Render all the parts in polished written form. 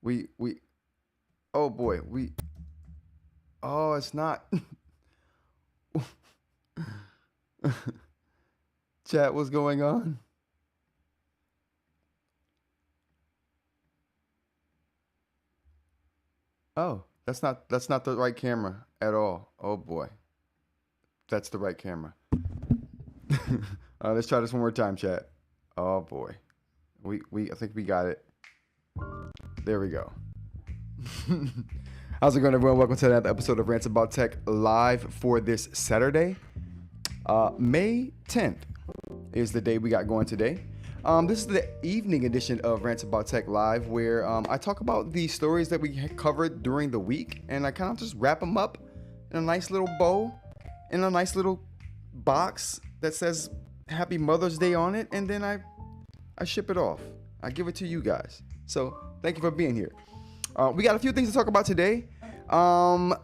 We oh boy, oh, it's not. Chat, what's going on? Oh, that's not the right camera at all. Oh boy. That's the right camera. Let's try this one more time, chat. Oh boy. I think we got it. There we go. How's it going, everyone? Welcome to another episode of Rants About Tech live for this Saturday. May 10th is the day we got going today. This is the evening edition of Rants About Tech Live, where I talk about the stories that we covered during the week, and I kind of just wrap them up in a nice little bow, in a nice little box that says Happy Mother's Day on it, and then I ship it off. I give it to you guys. So thank you for being here. We got a few things to talk about today. I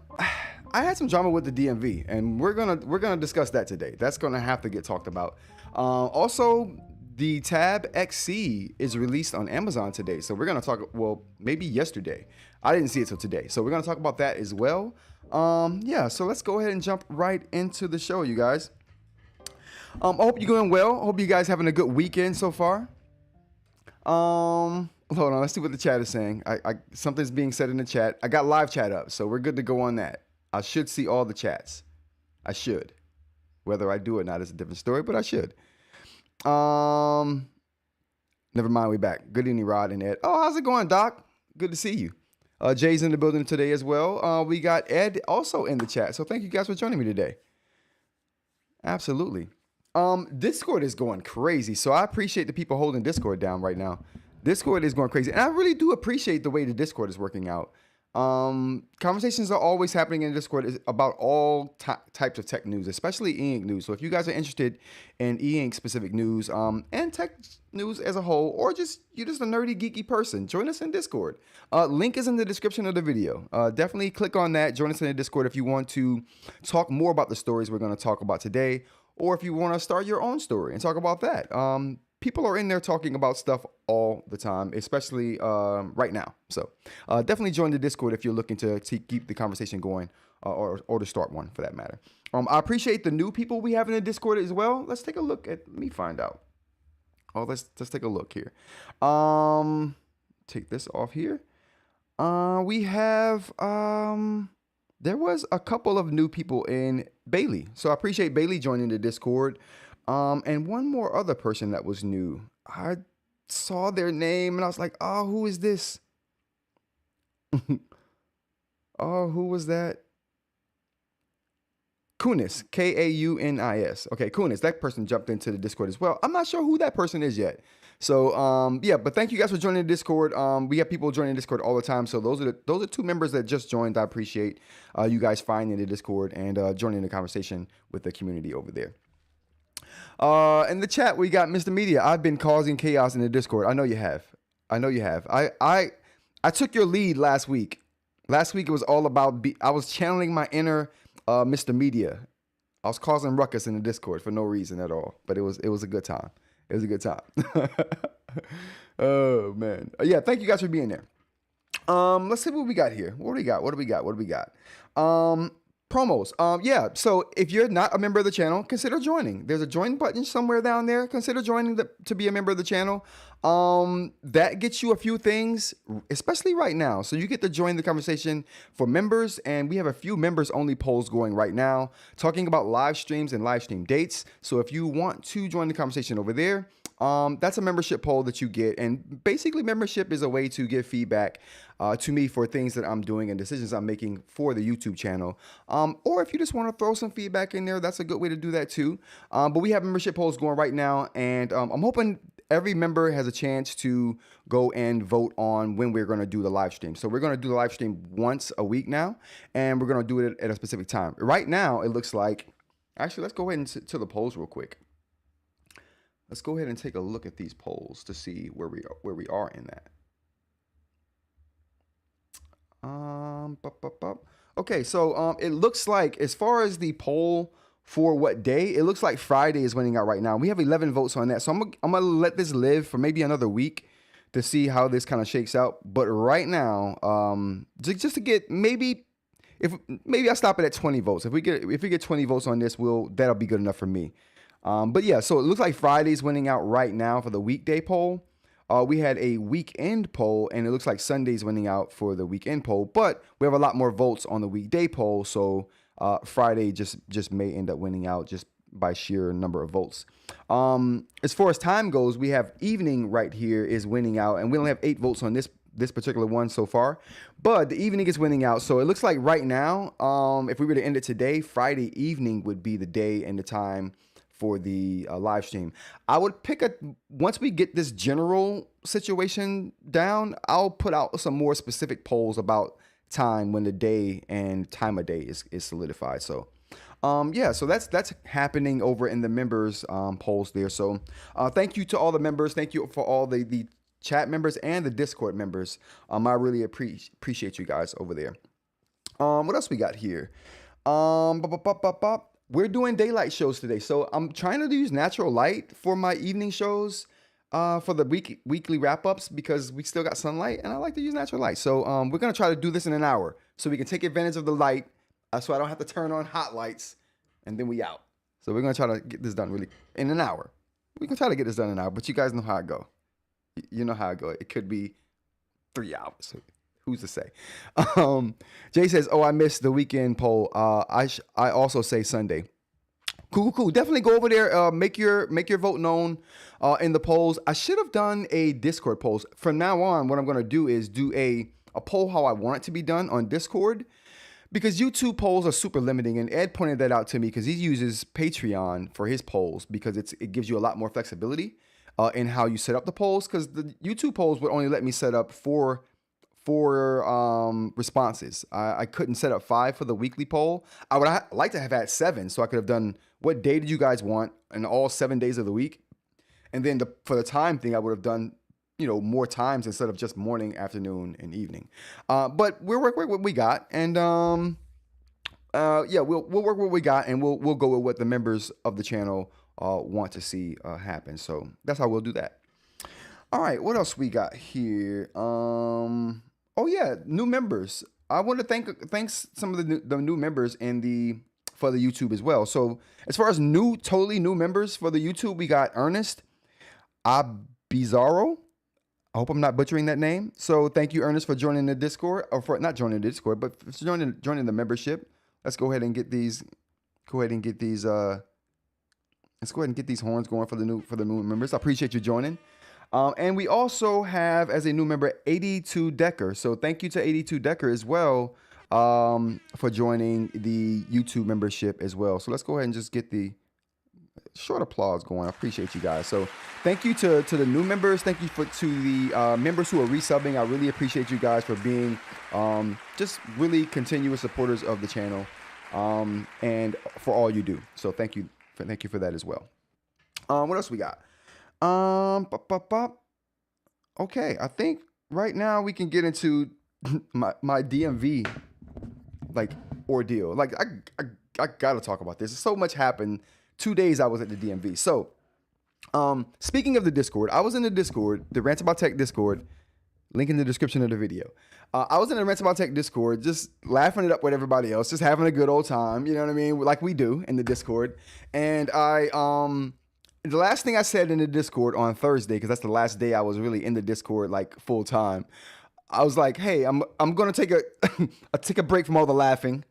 had some drama with the DMV, and we're gonna discuss that today. That's gonna have to get talked about. Also, the Tab XC is released on Amazon today, so we're gonna talk. Well, maybe yesterday. I didn't see it till today, so we're gonna talk about that as well. Yeah. So let's go ahead and jump right into the show, you guys. I hope you're doing well. I hope you guys having a good weekend so far. Hold on, let's see what the chat is saying. Something's being said in the chat. I got live chat up, so we're good to go on that. I should see all the chats. I should. Whether I do or not is a different story, but I should. Never mind, we back. Good evening, Rod and Ed. Oh, how's it going, Doc? Good to see you. Jay's in the building today as well. We got Ed also in the chat. So thank you guys for joining me today. Absolutely. Discord is going crazy. So I appreciate the people holding Discord down right now. Discord is going crazy. And I really do appreciate the way the Discord is working out. Conversations are always happening in Discord about all types of tech news, especially eInk news. So if you guys are interested in eInk specific news, and tech news as a whole, or you're just a nerdy, geeky person, join us in Discord. Link is in the description of the video. Definitely click on that. Join us in the Discord if you want to talk more about the stories we're going to talk about today, or if you want to start your own story and talk about that. People are in there talking about stuff all the time, especially right now. So definitely join the Discord if you're looking to keep the conversation going, or to start one for that matter. I appreciate the new people we have in the Discord as well. Let's take a look at. Let me find out. Oh, let's take a look here. Take this off here. We have there was a couple of new people in Bailey, so I appreciate Bailey joining the Discord. And one more other person that was new. I saw their name and I was like, oh, who is this? Oh, who was that? Kunis, Kaunis. Okay, Kunis, that person jumped into the Discord as well. I'm not sure who that person is yet. So, yeah, but thank you guys for joining the Discord. We have people joining the Discord all the time. So those are two members that just joined. I appreciate you guys finding the Discord and joining the conversation with the community over there. In the chat, we got Mr. Media. I've been causing chaos in the Discord. I know you have. I took your lead last week. Last week it was all about I was channeling my inner Mr. Media. I was causing ruckus in the Discord for no reason at all, but it was a good time. It was a good time. Oh man. Yeah, thank you guys for being there. Let's see what we got here. What do we got? Promos. Yeah, so if you're not a member of the channel, consider joining. There's a join button somewhere down there. Consider joining to be a member of the channel. That gets you a few things, especially right now. So you get to join the conversation for members, and we have a few members only polls going right now, talking about live streams and live stream dates. So if you want to join the conversation over there, that's a membership poll that you get. And basically membership is a way to give feedback to me for things that I'm doing and decisions I'm making for the YouTube channel. Or if you just want to throw some feedback in there, that's a good way to do that too. But we have membership polls going right now, and I'm hoping every member has a chance to go and vote on when we're going to do the live stream. So we're going to do the live stream once a week now, and we're going to do it at a specific time. Right now, it looks like, actually, let's go ahead and to the polls real quick. Let's go ahead and take a look at these polls to see where we are in that. Okay, so it looks like, as far as the poll for what day, it looks like Friday is winning out right now. We have 11 votes on that, so I'm gonna let this live for maybe another week to see how this kind of shakes out. But right now, just to get maybe I stop it at 20 votes. If we get 20 votes on this, that'll be good enough for me. But yeah, so it looks like Friday's winning out right now for the weekday poll. We had a weekend poll, and it looks like Sunday's winning out for the weekend poll. But we have a lot more votes on the weekday poll, so Friday just may end up winning out just by sheer number of votes. As far as time goes, we have evening right here is winning out, and we only have 8 votes on this particular one so far, but the evening is winning out. So it looks like right now, if we were to end it today, Friday evening would be the day and the time for the live stream. I would pick once we get this general situation down, I'll put out some more specific polls about time when the day and time of day is solidified. So yeah, so that's happening over in the members polls there. So thank you to all the members. Thank you for all the chat members and the Discord members. I really appreciate you guys over there. What else we got here? We're doing daylight shows today, so I'm trying to use natural light for my evening shows for the weekly wrap-ups, because we still got sunlight, and I like to use natural light. So we're going to try to do this in an hour so we can take advantage of the light, so I don't have to turn on hot lights, and then we out. So we're going to try to get this done really in an hour. We can try to get this done in an hour, but you guys know how I go. You know how I go. It could be 3 hours. Who's to say? Jay says, "Oh, I missed the weekend poll. I also say Sunday." Cool. Definitely go over there. Make your vote known in the polls. I should have done a Discord poll. From now on, what I'm going to do is do a poll how I want it to be done on Discord, because YouTube polls are super limiting. And Ed pointed that out to me because he uses Patreon for his polls because it gives you a lot more flexibility in how you set up the polls. Because the YouTube polls would only let me set up four responses. I couldn't set up 5 for the weekly poll. I would like to have had 7, so I could have done what day did you guys want in all 7 days of the week, and then for the time thing, I would have done more times instead of just morning, afternoon, and evening. But we'll work with what we got, and we'll work with what we got, and we'll go with what the members of the channel want to see happen. So that's how we'll do that. All right, what else we got here? Oh yeah, new members. I want to thank some of the new members for the YouTube as well. So as far as totally new members for the YouTube, we got Ernest Abizarro. I hope I'm not butchering that name. So thank you, Ernest, for joining the Discord, or for not joining the Discord, but for joining the membership. Let's go ahead and get these. Let's go ahead and get these horns going for the new members. I appreciate you joining. And we also have, as a new member, 82 Decker. So thank you to 82 Decker as well for joining the YouTube membership as well. So let's go ahead and just get the short applause going. I appreciate you guys. So thank you to the new members. Thank you to the members who are resubbing. I really appreciate you guys for being just really continuous supporters of the channel and for all you do. So thank you for that as well. What else we got? Okay, I think right now we can get into my DMV ordeal. I gotta talk about this. So much happened. 2 days I was at the DMV. So speaking of the Discord, I was in the Discord, the Rants About Tech Discord, link in the description of the video. I was in the Rants About Tech Discord, just laughing it up with everybody else, just having a good old time, you know what I mean, like we do in the Discord. And the last thing I said in the Discord on Thursday, because that's the last day I was really in the Discord full time, I was like, hey, I'm gonna take a break from all the laughing,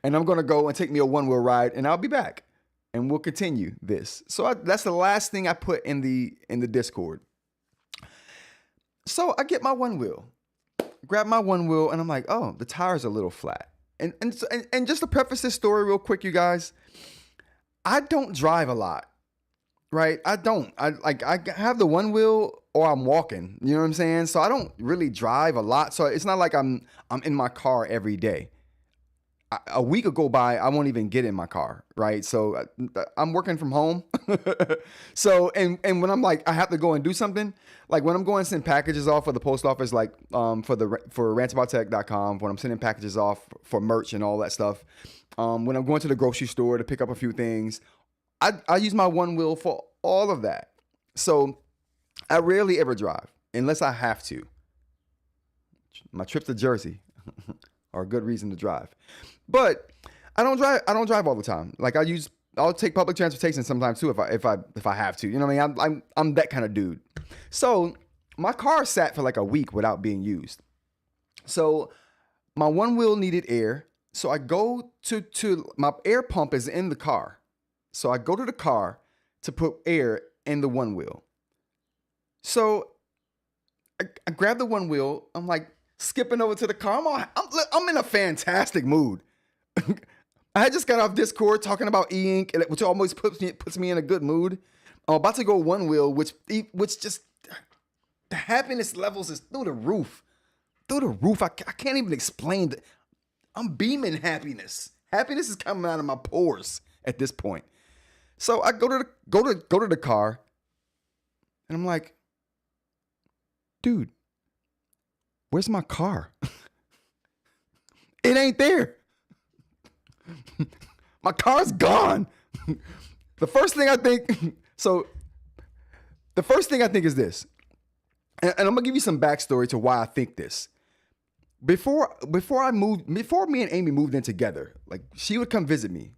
and I'm gonna go and take me a one-wheel ride, and I'll be back, and we'll continue this. So that's the last thing I put in the Discord. So I get my one wheel, grab my one wheel, and I'm like, oh, the tire's a little flat. And just to preface this story real quick, you guys, I don't drive a lot. Right? I don't. I have the one wheel or I'm walking. You know what I'm saying? So I don't really drive a lot. So it's not like I'm in my car every day. A week will go by, I won't even get in my car. Right? So I'm working from home. So and when I'm I have to go and do something, when I'm going to send packages off for the post office, for rantsaboutTech.com, when I'm sending packages off for merch and all that stuff, when I'm going to the grocery store to pick up a few things, I use my one wheel for all of that. So I rarely ever drive unless I have to. My trips to Jersey are a good reason to drive. But I don't drive all the time. I'll take public transportation sometimes too if I have to. You know what I mean? I'm that kind of dude. So my car sat for a week without being used. So my one wheel needed air. So I go to my air pump is in the car. So I go to the car to put air in the one wheel. So I grab the one wheel. I'm skipping over to the car. I'm in a fantastic mood. I had just got off Discord talking about eInk, which always puts me in a good mood. I'm about to go one wheel, which just the happiness levels is through the roof. Through the roof. I can't even explain that. I'm beaming happiness. Happiness is coming out of my pores at this point. So I go to the car, and I'm like, dude, where's my car? It ain't there. My car's gone. The first thing I think is this, and I'm gonna give you some backstory to why I think this. Before me and Amy moved in together, she would come visit me.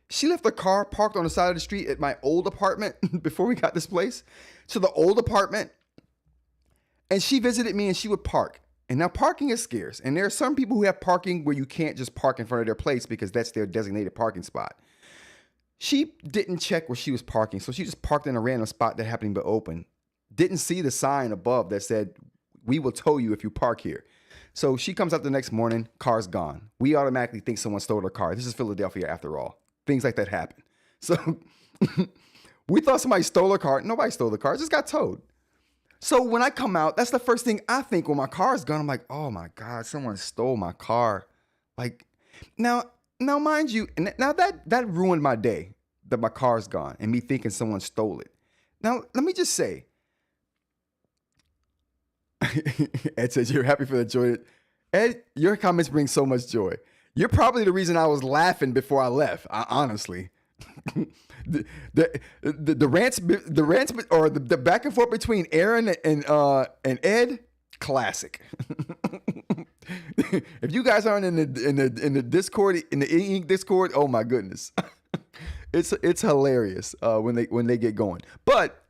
She left the car parked on the side of the street at my old apartment before we got this place, to the old apartment. And she visited me and she would park. And now parking is scarce. And there are some people who have parking where you can't just park in front of their place because that's their designated parking spot. She didn't check where she was parking, so she just parked in a random spot that happened to be open. Didn't see the sign above that said, "We will tow you if you park here." So she comes out the next morning, car's gone. We automatically think someone stole her car. This is Philadelphia after all. Things like that happen. So we thought somebody stole her car. Nobody stole the car. It just got towed. So when I come out, that's the first thing I think when my car is gone. I'm like, oh my God, someone stole my car. Like, now mind you, and now that ruined my day, that my car's gone and me thinking someone stole it. Now, let me just say, Ed says you're happy for the joy. Ed, your comments bring so much joy. You're probably the reason I was laughing before I left. Honestly, the rants or the back and forth between Aaron and Ed, classic. If you guys aren't in the Discord, in the eInk Discord, oh my goodness, it's hilarious when they get going. But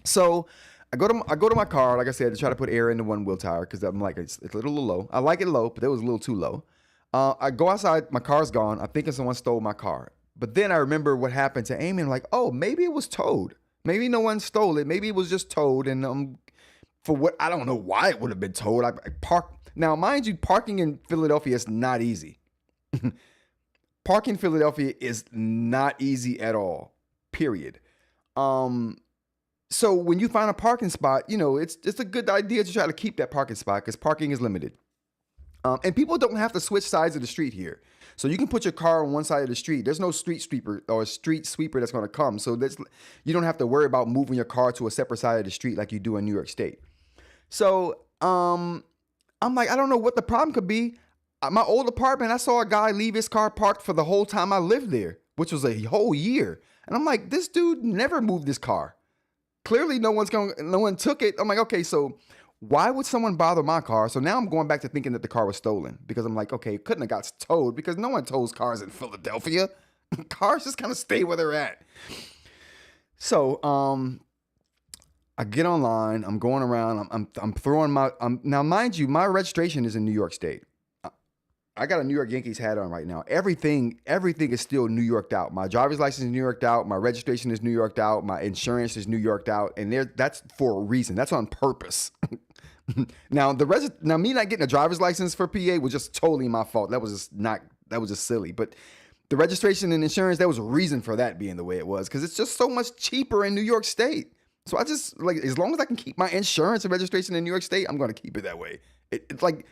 so I go to my car, like I said, to try to put air in the one wheel tire because I'm like it's a little low. I like it low, but it was a little too low. I go outside, my car's gone. I'm thinking someone stole my car, but then I remember what happened to Amy. I'm like, oh, maybe it was towed. Maybe no one stole it. Maybe it was just towed, and for what I don't know why it would have been towed. I parked. Now, mind you, parking in Philadelphia is not easy. Parking in Philadelphia is not easy at all. Period. So when you find a parking spot, it's a good idea to try to keep that parking spot because parking is limited. And people don't have to switch sides of the street here. So you can put your car on one side of the street. There's no street sweeper or street sweeper that's going to come. So you don't have to worry about moving your car to a separate side of the street like you do in New York State. So I'm like, I don't know what the problem could be. My old apartment, I saw a guy leave his car parked for the whole time I lived there, which was a whole year. And I'm like, this dude never moved his car. Clearly no one took it. I'm like, okay, so why would someone bother my car? So now I'm going back to thinking that the car was stolen because I'm like, okay, it couldn't have got towed because no one tows cars in Philadelphia. Cars just kind of stay where they're at. So I get online. I'm going around. I'm throwing now, mind you, my registration is in New York State. I got a New York Yankees hat on right now. Everything is still New Yorked out. My driver's license is New Yorked out. My registration is New Yorked out. My insurance is New Yorked out. And that's for a reason. That's on purpose. Now me not getting a driver's license for PA was just totally my fault. That was just silly. But the registration and insurance, there was a reason for that being the way it was because it's just so much cheaper in New York State. So I just as long as I can keep my insurance and registration in New York State, I'm going to keep it that way. It's like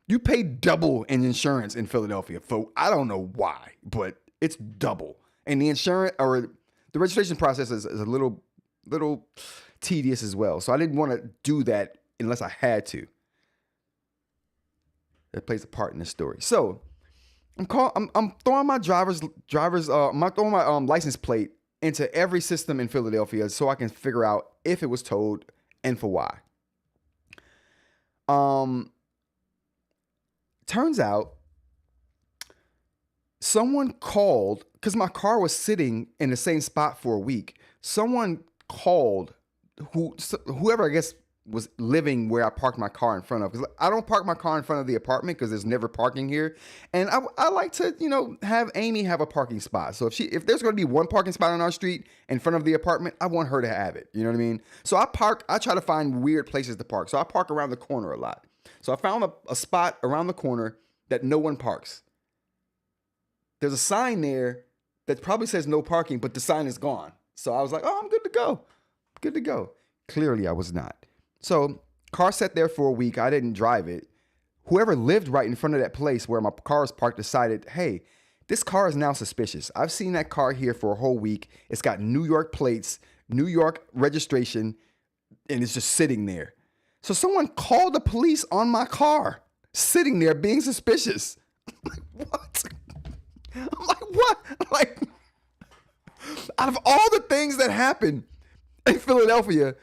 you pay double in insurance in Philadelphia for I don't know why, but it's double. And the insurance or the registration process is a little tedious as well. So I didn't want to do that unless I had to. That plays a part in this story. So I'm throwing my throwing my license plate into every system in Philadelphia so I can figure out if it was towed and for why. Turns out someone called because my car was sitting in the same spot for a week. Someone called whoever I guess was living where I parked my car in front of, because I don't park my car in front of the apartment because there's never parking here. And I like to, have Amy have a parking spot. So if there's going to be one parking spot on our street in front of the apartment, I want her to have it. You know what I mean? So I try to find weird places to park. So I park around the corner a lot. So I found a spot around the corner that no one parks. There's a sign there that probably says no parking, but the sign is gone. So I was like, oh, I'm good to go. Good to go. Clearly I was not. So car sat there for a week. I didn't drive it. Whoever lived right in front of that place where my car is parked decided, hey, this car is now suspicious. I've seen that car here for a whole week. It's got New York plates, New York registration, and it's just sitting there. So someone called the police on my car, sitting there being suspicious. I'm like, what? I'm like, what? Like, out of all the things that happened in Philadelphia,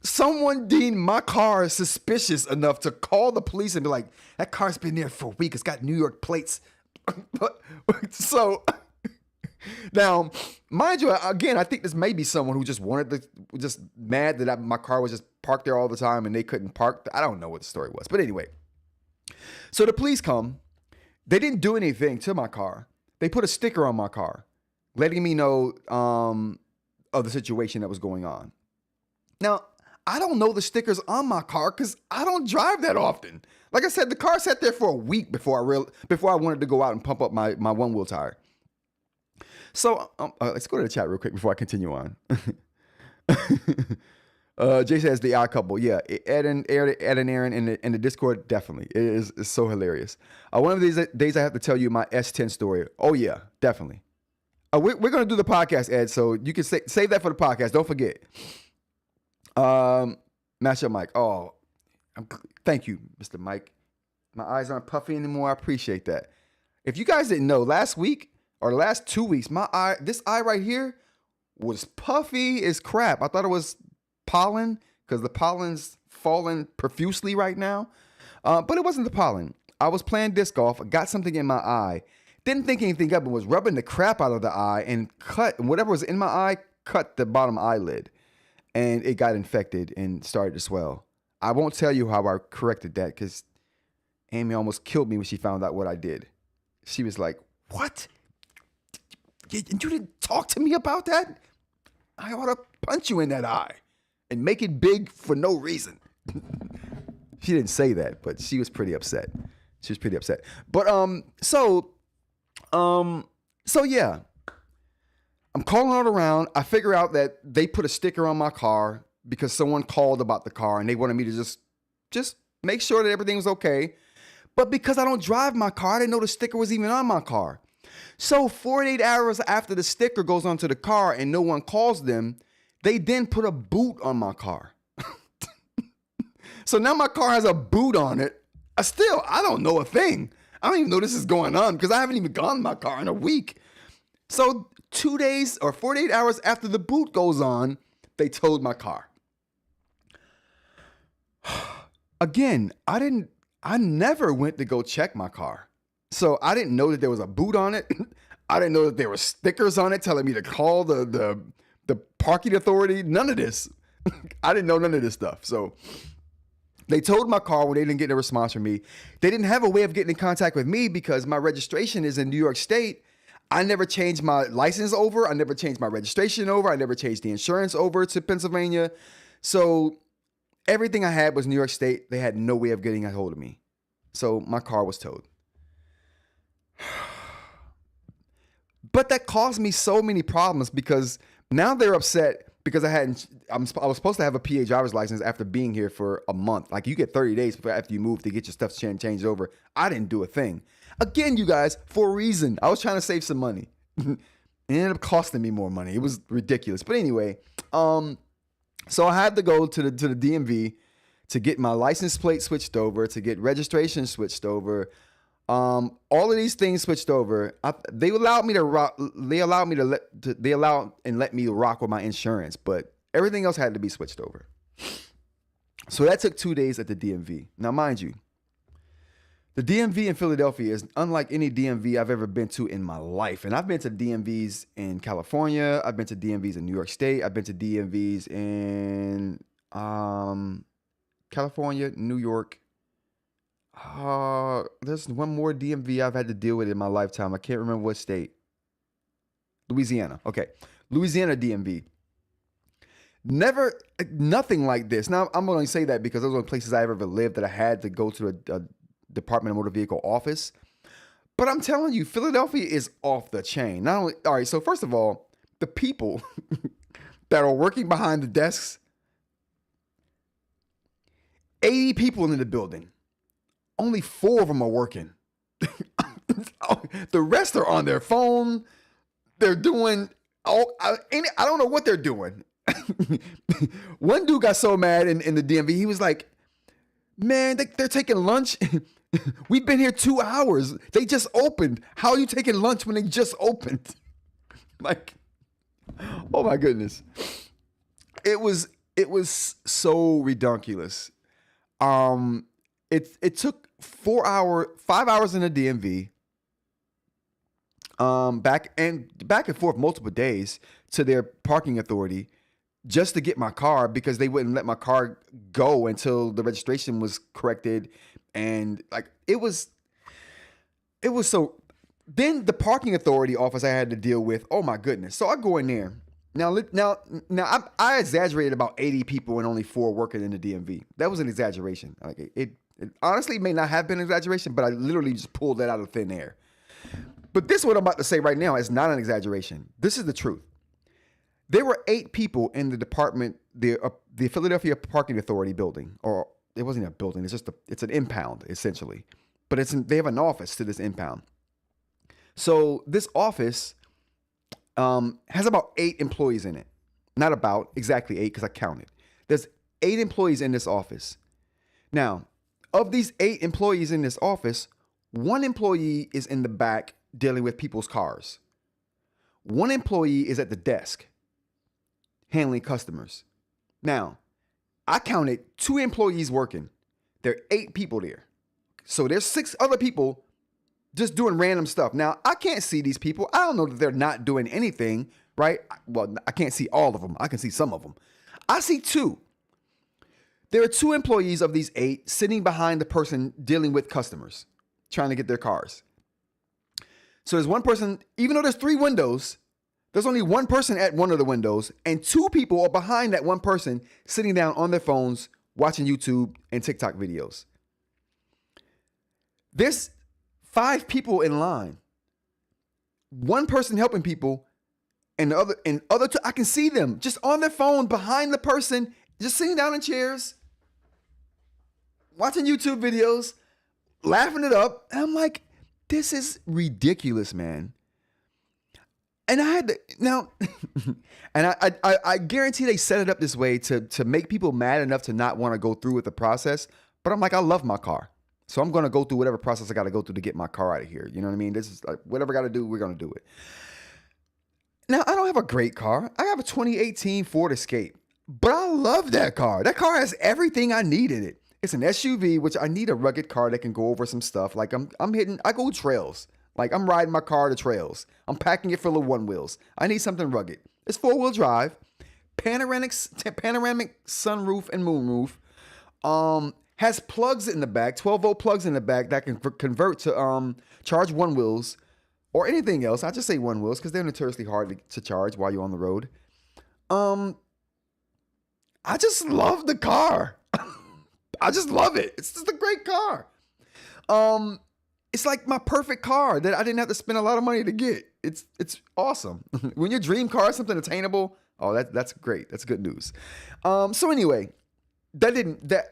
someone deemed my car suspicious enough to call the police and be like, that car's been there for a week. It's got New York plates. So now, mind you, again, I think this may be someone who just just mad that my car was just parked there all the time and they couldn't park. I don't know what the story was. But anyway, so the police come. They didn't do anything to my car. They put a sticker on my car letting me know of the situation that was going on. Now, I don't know the stickers on my car because I don't drive that often. Like I said, the car sat there for a week before I wanted to go out and pump up my one wheel tire. So let's go to the chat real quick before I continue on. Jay says the odd couple. Yeah, Ed and Aaron in the Discord, definitely. It's so hilarious. One of these days I have to tell you my S10 story. Oh yeah, definitely. We're going to do the podcast, Ed, so you can save that for the podcast. Don't forget. Match up, Mike. Oh, thank you, Mr. Mike. My eyes aren't puffy anymore. I appreciate that. If you guys didn't know, last week or the last 2 weeks, this eye right here was puffy as crap. I thought it was pollen because the pollen's falling profusely right now. But it wasn't the pollen. I was playing disc golf, got something in my eye, didn't think anything of it, was rubbing the crap out of the eye and cut whatever was in my eye, cut the bottom eyelid. And it got infected and started to swell. I won't tell you how I corrected that because Amy almost killed me when she found out what I did. She was like, "What? You didn't talk to me about that? I ought to punch you in that eye and make it big for no reason." She didn't say that, but she was pretty upset. But so yeah. I'm calling it around. I figure out that they put a sticker on my car because someone called about the car and they wanted me to just make sure that everything was okay. But because I don't drive my car, I didn't know the sticker was even on my car. So 48 hours after the sticker goes onto the car and no one calls them, they then put a boot on my car. So now my car has a boot on it. I don't know a thing. I don't even know this is going on because I haven't even gone in my car in a week. So 2 days or 48 hours after the boot goes on, they towed my car. Again, I never went to go check my car. So I didn't know that there was a boot on it. I didn't know that there were stickers on it telling me to call the parking authority. None of this. I didn't know none of this stuff. So they towed my car when they didn't get a response from me. They didn't have a way of getting in contact with me because my registration is in New York State. I never changed my license over. I never changed my registration over. I never changed the insurance over to Pennsylvania. So everything I had was New York State. They had no way of getting a hold of me. So my car was towed. But that caused me so many problems because now they're upset because I was supposed to have a PA driver's license after being here for a month. Like you get 30 days after you move to get your stuff changed over. I didn't do a thing. Again, you guys, for a reason. I was trying to save some money. It ended up costing me more money. It was ridiculous. But anyway, so I had to go to the DMV to get my license plate switched over, to get registration switched over. All of these things switched over. They allowed me to rock. They allowed and let me rock with my insurance, but everything else had to be switched over. So that took 2 days at the DMV. Now, mind you, the DMV in Philadelphia is unlike any DMV I've ever been to in my life. And I've been to DMVs in California. I've been to DMVs in New York State. I've been to DMVs in California, New York. There's one more DMV I've had to deal with in my lifetime. I can't remember what state. Louisiana. Okay. Louisiana DMV. Nothing like this. Now, I'm going to say that because those are the places I ever lived that I had to go to a Department of Motor Vehicle office. But I'm telling you, Philadelphia is off the chain. Not only, all right, so first of all, the people that are working behind the desks, 80 people in the building. Only 4 of them are working. The rest are on their phone. They're doing, I don't know what they're doing. One dude got so mad in the DMV, he was like, "Man, they're taking lunch. We've been here 2 hours. They just opened. How are you taking lunch when they just opened?" Like, oh my goodness. It was so redonkulous. It took 5 hours in the DMV, back and forth multiple days to their parking authority just to get my car because they wouldn't let my car go until the registration was corrected. And like, it was so, Then the parking authority office I had to deal with. Oh my goodness! So I go in there. Now, I exaggerated about 80 people and only 4 working in the DMV. That was an exaggeration. Like it honestly may not have been an exaggeration, but I literally just pulled that out of thin air. But this, what I'm about to say right now, is not an exaggeration. This is the truth. There were 8 people in the department, the Philadelphia Parking Authority building, or it wasn't a building. It's an impound essentially, but they have an office to this impound. So this office has about 8 employees in it. Not about, exactly 8 because I counted. There's 8 employees in this office. Now, of these 8 employees in this office, 1 employee is in the back dealing with people's cars. 1 employee is at the desk handling customers. Now, I counted 2 employees working. There are 8 people there. So there's 6 other people just doing random stuff. Now, I can't see these people. I don't know that they're not doing anything, right? Well, I can't see all of them. I can see some of them. I see 2. There are 2 employees of these 8 sitting behind the person dealing with customers, trying to get their cars. So there's 1 person, even though there's 3 windows, there's only 1 person at one of the windows, and 2 people are behind that 1 person sitting down on their phones, watching YouTube and TikTok videos. There's 5 people in line. 1 person helping people, and the other 2, I can see them just on their phone behind the person, just sitting down in chairs, watching YouTube videos, laughing it up. And I'm like, this is ridiculous, man. And I had to now, and I guarantee they set it up this way to make people mad enough to not want to go through with the process. But I'm like, I love my car. So I'm going to go through whatever process I got to go through to get my car out of here. You know what I mean? This is like, whatever I got to do, we're going to do it. Now, I don't have a great car. I have a 2018 Ford Escape, but I love that car. That car has everything I need in it. It's an SUV, which I need a rugged car that can go over some stuff. Like I go trails. Like I'm riding my car to trails. I'm packing it full of 1-wheels. I need something rugged. It's 4-wheel drive, panoramic sunroof and moonroof. Has plugs in the back, 12-volt plugs in the back that can convert to charge 1-wheels or anything else. I just say 1-wheels because they're notoriously hard to charge while you're on the road. I just love the car. I just love it. It's just a great car. It's like my perfect car that I didn't have to spend a lot of money to get. It's awesome. When your dream car is something attainable, oh, that's great. That's good news. So anyway.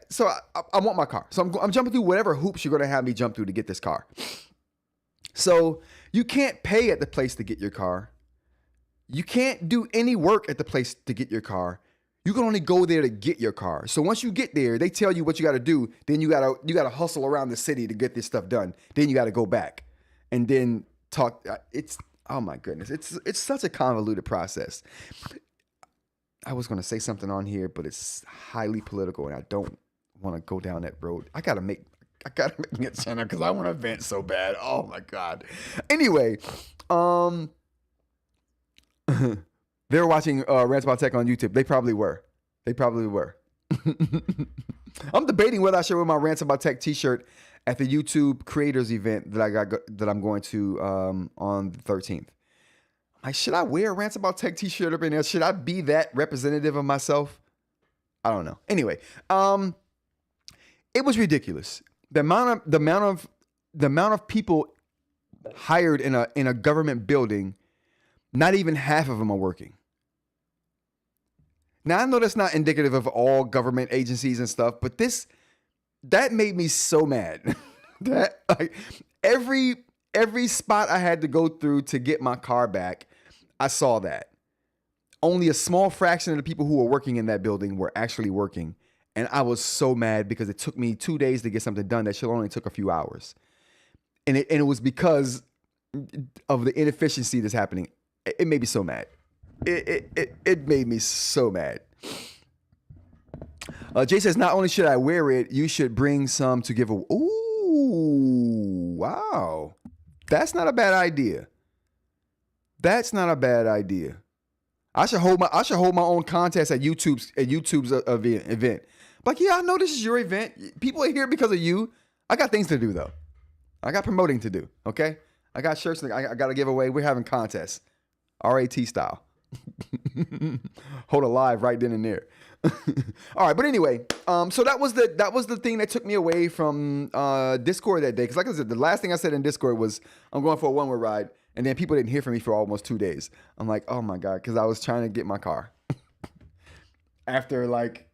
So I want my car. So I'm jumping through whatever hoops you're going to have me jump through to get this car. So you can't pay at the place to get your car. You can't do any work at the place to get your car. You can only go there to get your car. So once you get there, they tell you what you got to do. Then you got to hustle around the city to get this stuff done. Then you got to go back and then talk. Oh my goodness. It's such a convoluted process. I was going to say something on here, but it's highly political, and I don't want to go down that road. I gotta make it center because I want to vent so bad. Oh my god. Anyway, they were watching Rants About Tech on YouTube. They probably were. I'm debating whether I should wear my Rants About Tech T-shirt at the YouTube Creators event that I'm going to on the 13th. Like, should I wear a Rants About Tech T-shirt up in there? Should I be that representative of myself? I don't know. Anyway, it was ridiculous. The amount of people hired in a government building, not even half of them are working. Now I know that's not indicative of all government agencies and stuff, but that made me so mad. That like every spot I had to go through to get my car back, I saw that. Only a small fraction of the people who were working in that building were actually working. And I was so mad because it took me 2 days to get something done that should only took a few hours. And it was because of the inefficiency that's happening. It made me so mad. It made me so mad. Jay says, not only should I wear it, you should bring some to give away. Ooh, wow. That's not a bad idea. I should hold my own contest at YouTube's event. Like, yeah, I know this is your event. People are here because of you. I got things to do though. I got promoting to do. Okay, I got shirts I got to give away. We're having contests, RAT style. Hold a live right then and there. All right, but anyway, so that was the thing that took me away from Discord that day. Because like I said, the last thing I said in Discord was I'm going for a one-way ride, and then people didn't hear from me for almost 2 days. I'm like, oh my god, because I was trying to get my car after like,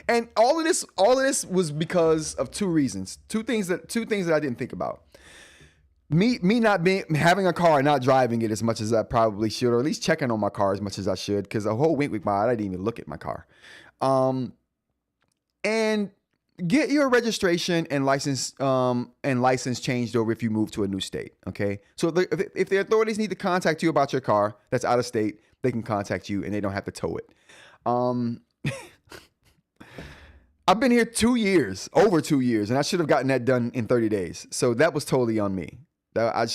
and all of this was because of two reasons, two things that I didn't think about. Me not having a car and not driving it as much as I probably should, or at least checking on my car as much as I should, because a whole week by I didn't even look at my car. And get your registration and license changed over if you move to a new state. Okay, so if the authorities need to contact you about your car that's out of state, they can contact you and they don't have to tow it. I've been here 2 years, over 2 years, and I should have gotten that done in 30 days. So that was totally on me. I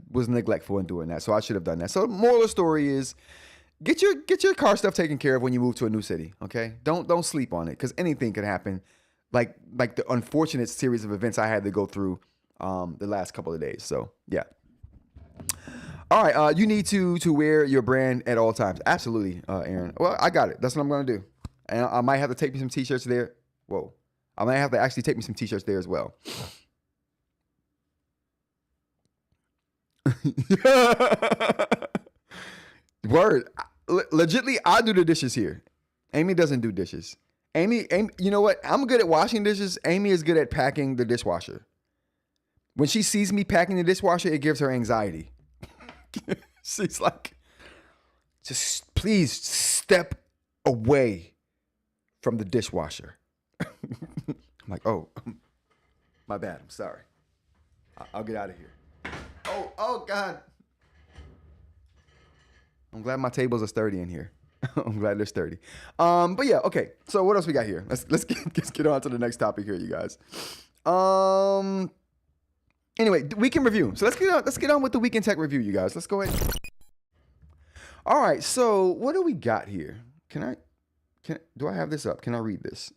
was neglectful in doing that, so I should have done that. So moral of the story is, get your car stuff taken care of when you move to a new city. Okay, don't sleep on it, because anything could happen, like the unfortunate series of events I had to go through the last couple of days. So yeah. All right, you need to wear your brand at all times. Absolutely, Aaron. Well, I got it. That's what I'm gonna do, and I might have to take me some t-shirts there. Whoa, I might have to actually take me some t-shirts there as well. Word. Legitly, I do the dishes here. Amy doesn't do dishes. Amy, you know what? I'm good at washing dishes. Amy is good at packing the dishwasher. When she sees me packing the dishwasher, it gives her anxiety. She's like, just please step away from the dishwasher. I'm like, oh, my bad. I'm sorry. I'll get out of here. Oh God. I'm glad my tables are sturdy in here. I'm glad they're sturdy. But yeah, okay. So what else we got here? Let's get on to the next topic here, you guys. Anyway, weekend review. So let's get on with the weekend tech review, you guys. Let's go ahead. All right. So what do we got here? Do I have this up? Can I read this?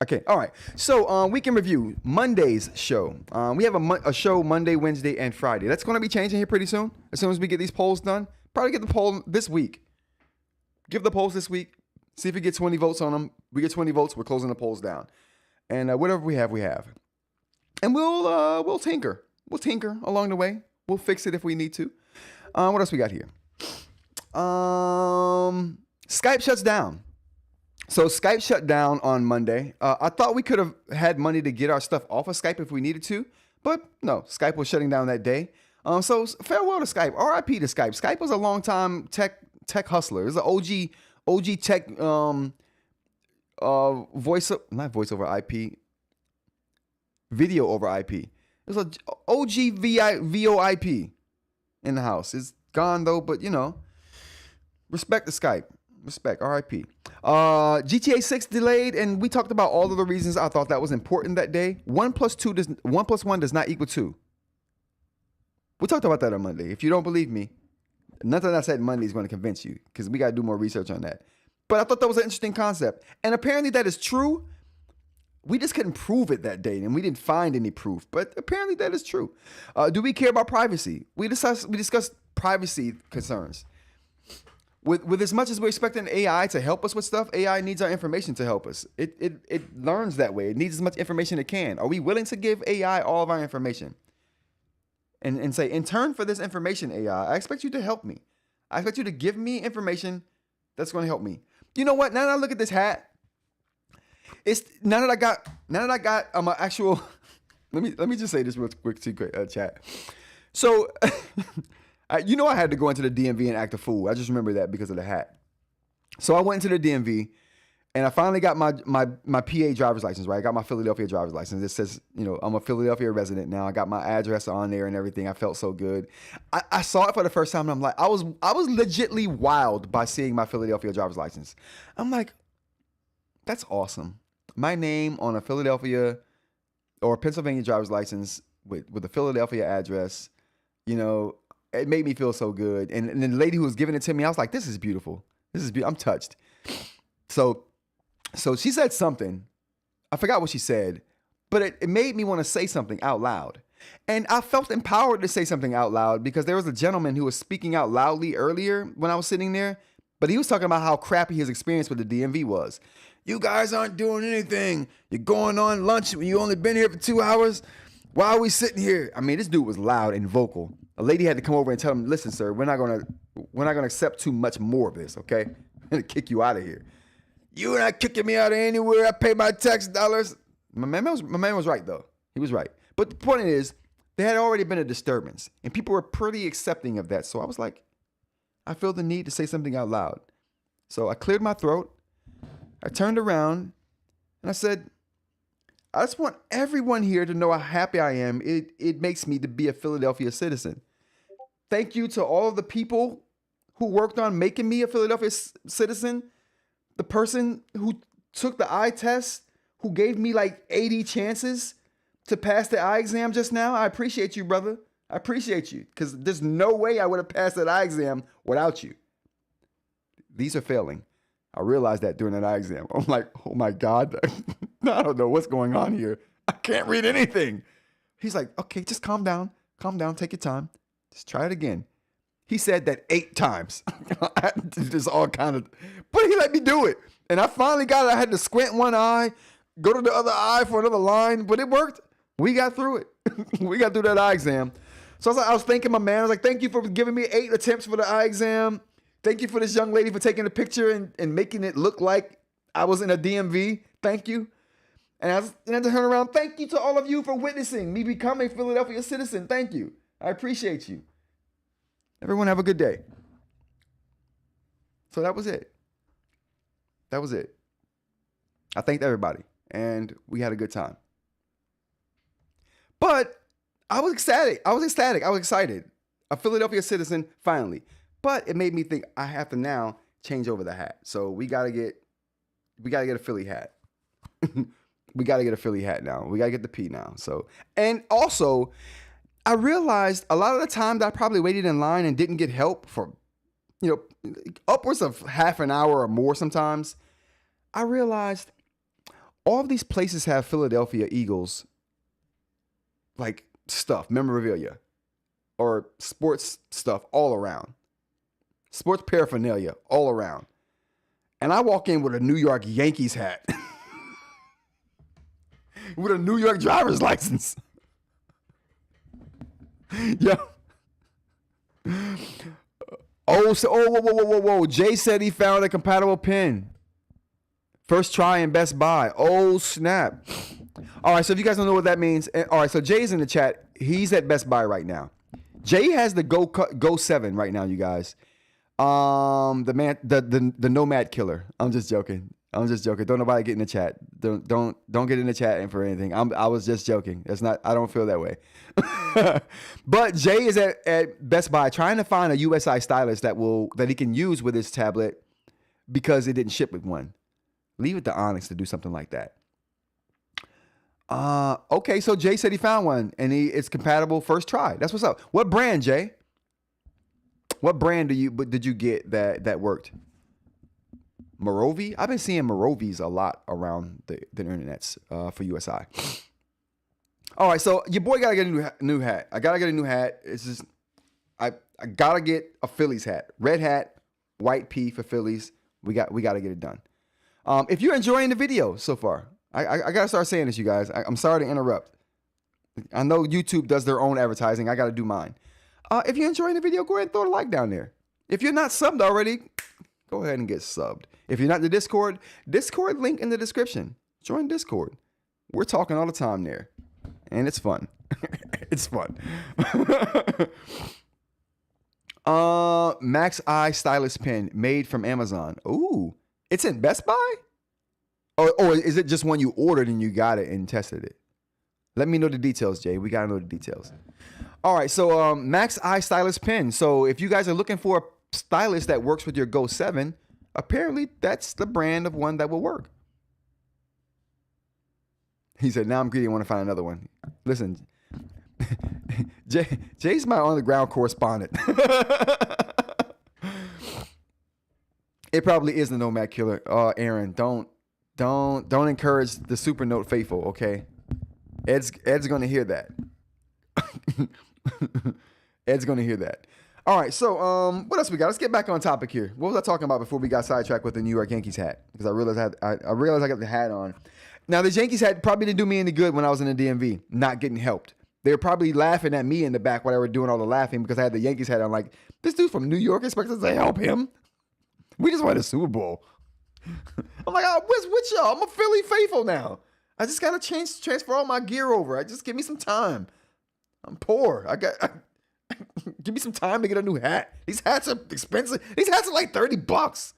Okay. All right. So weekend review, Monday's show. We have a show Monday, Wednesday, and Friday. That's going to be changing here pretty soon. As soon as we get these polls done, probably get the poll this week. Give the polls this week. See if we get 20 votes on them. We get 20 votes, we're closing the polls down. And whatever we have, we have. And we'll tinker. We'll tinker along the way. We'll fix it if we need to. What else we got here? Skype shuts down. So Skype shut down on Monday. I thought we could have had money to get our stuff off of Skype if we needed to, but no, Skype was shutting down that day. So farewell to Skype. RIP to Skype. Skype was a long time tech hustler. It was an OG tech not voice over IP, video over IP. It was an OG VoIP in the house. It's gone though, but you know, respect to Skype. Respect, RIP. GTA 6 delayed, and we talked about all of the reasons I thought that was important that day. 1 plus 1 does not equal 2. We talked about that on Monday. If you don't believe me, nothing I said Monday is going to convince you, because we got to do more research on that. But I thought that was an interesting concept, and apparently that is true. We just couldn't prove it that day, and we didn't find any proof. But apparently that is true. Do we care about privacy? We discussed privacy concerns. With as much as we're expecting AI to help us with stuff, AI needs our information to help us. It learns that way. It needs as much information it can. Are we willing to give AI all of our information? And say, in turn for this information, AI, I expect you to help me. I expect you to give me information that's going to help me. You know what? Now that I look at this hat, now that I got an actual. Let me just say this real quick to chat. So. I had to go into the DMV and act a fool. I just remember that because of the hat. So I went into the DMV, and I finally got my PA driver's license, right? I got my Philadelphia driver's license. It says, I'm a Philadelphia resident now. I got my address on there and everything. I felt so good. I saw it for the first time, and I'm like, I was legitly wowed by seeing my Philadelphia driver's license. I'm like, that's awesome. My name on a Philadelphia or Pennsylvania driver's license with a Philadelphia address, it made me feel so good. And the lady who was giving it to me, I was like, this is beautiful. I'm touched. So she said something. I forgot what she said, but it made me want to say something out loud. And I felt empowered to say something out loud because there was a gentleman who was speaking out loudly earlier when I was sitting there, but he was talking about how crappy his experience with the DMV was. You guys aren't doing anything. You're going on lunch when you only been here for 2 hours. Why are we sitting here? I mean, this dude was loud and vocal. A lady had to come over and tell him, listen, sir, we're not gonna accept too much more of this, okay? I'm gonna kick you out of here. You're not kicking me out of anywhere. I pay my tax dollars. My man was right, though. He was right. But the point is, there had already been a disturbance, and people were pretty accepting of that. So I was like, I feel the need to say something out loud. So I cleared my throat. I turned around, and I said, I just want everyone here to know how happy I am. It makes me to be a Philadelphia citizen. Thank you to all of the people who worked on making me a Philadelphia citizen. The person who took the eye test, who gave me like 80 chances to pass the eye exam just now. I appreciate you, brother. I appreciate you, because there's no way I would have passed that eye exam without you. These are failing. I realized that during that eye exam. I'm like, oh my God, I don't know what's going on here. I can't read anything. He's like, okay, just calm down. Calm down. Take your time. Just try it again. He said that 8 times. Just all kind of, but he let me do it. And I finally got it. I had to squint one eye, go to the other eye for another line, but it worked. We got through it. We got through that eye exam. So I was thanking my man. I was like, thank you for giving me 8 attempts for the eye exam. Thank you for this young lady for taking a picture and making it look like I was in a DMV. Thank you. And I had to turn around. Thank you to all of you for witnessing me become a Philadelphia citizen. Thank you. I appreciate you. Everyone have a good day. So that was it. That was it. I thanked everybody, and we had a good time. But I was ecstatic. I was excited. A Philadelphia citizen, finally. But it made me think I have to now change over the hat. So we gotta get a Philly hat. We gotta get a Philly hat now. We gotta get the P now. So, and also, I realized a lot of the time that I probably waited in line and didn't get help for, upwards of half an hour or more sometimes. I realized all of these places have Philadelphia Eagles like stuff, memorabilia, or sports stuff all around. Sports paraphernalia all around. And I walk in with a New York Yankees hat. With a New York driver's license. Yeah. Whoa. Jay said he found a compatible pen. First try in Best Buy. Oh, snap. All right, so if you guys don't know what that means. All right, so Jay's in the chat. He's at Best Buy right now. Jay has the Go 7 right now, you guys. The Nomad Killer. I'm just joking. Don't nobody get in the chat. Don't get in the chat and for anything. I was just joking. I don't feel that way. But Jay is at Best Buy trying to find a USI stylus that he can use with his tablet because it didn't ship with one. Leave it to Onyx to do something like that. Okay, so Jay said he found one and it's compatible first try. That's what's up. What brand, Jay? What brand did you get that worked? Morovia? I've been seeing Morovies a lot around the internets for USI. All right, so your boy gotta get a new hat. I gotta get a new hat. It's just I gotta get a Phillies hat, red hat, white P for Phillies. We gotta get it done. If you're enjoying the video so far, I gotta start saying this, you guys. I'm sorry to interrupt. I know YouTube does their own advertising. I gotta do mine. If you're enjoying the video, go ahead and throw a like down there. If you're not subbed already, go ahead and get subbed. If you're not in the Discord link in the description. Join Discord. We're talking all the time there. And it's fun. It's fun. Max Eye Stylus Pen made from Amazon. Ooh. It's in Best Buy? Or is it just one you ordered and you got it and tested it? Let me know the details, Jay. We got to know the details. All right. So Max Eye Stylus Pen. So if you guys are looking for a stylus that works with your Go 7, apparently that's the brand of one that will work. He said, now I'm greedy. I want to find another one. Listen, Jay's my on-the-ground correspondent. It probably is the Nomad Killer. Aaron, don't encourage the Supernote faithful, okay? Ed's going to hear that. Ed's gonna hear that. All right, so what else we got? Let's get back on topic here. What was I talking about before we got sidetracked with the New York Yankees hat? Because I realized I got the hat on. Now the Yankees hat probably didn't do me any good when I was in the DMV, not getting helped. They were probably laughing at me in the back while they were doing all the laughing because I had the Yankees hat on. Like, this dude from New York expects us to help him. We just won a Super Bowl. I'm like, what's with y'all? I'm a Philly faithful now. I just gotta transfer all my gear over. Just give me some time. I'm poor. Give me some time to get a new hat. These hats are expensive. These hats are like $30.